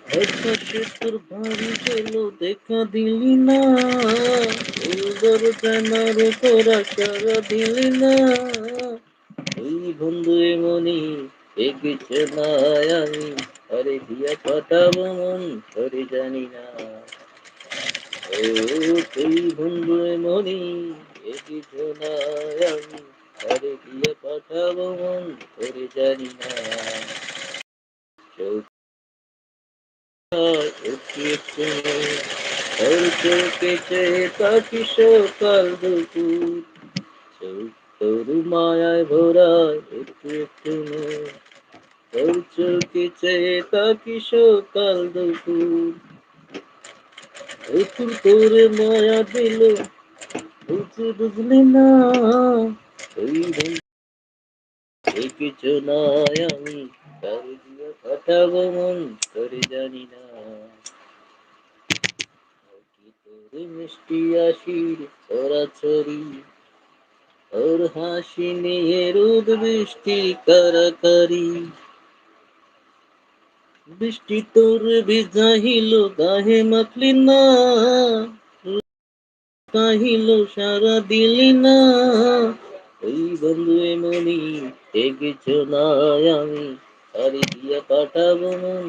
একপাশে তোর বাড়ি গেল দেখা দিলি না, উদর জানার তোরা সারা দিলি না। ওই বন্ধু এমনি এগিয়েছে না আমি, আরে দিয়া পাঠাবো মন করে জানি না। ও তুই বন্ধু এমনি এগিয়েছে না আমি, আরে দিয়া পাঠাবো মন করে জানি না। একটু একটু ওর চোখে চেয়ে তাকি সকাল দুপুর, চোখ তোর মায়ায় ভরা একটু একটু ওর চোখে চেয়ে তাকি সকাল দুপুর, একটু তোরে মায়া দিল বুঝে বুঝলি না। ওই কিছু নয় আমি, কার দিয়ে পাঠাবো মন করে জানি না। কি তোরে মিষ্টি আসির ছড়াছড়ি, ওর হাসি নিয়ে রোদ বৃষ্টি কারাকারি, বৃষ্টি তোর ভিজাহিল গাহে মাখলি না, কাহিল সারা দিলি না। ওই বন্ধু এমনি এগিয়েছ না আমি, আরে দিয়ে পাঠাবো মন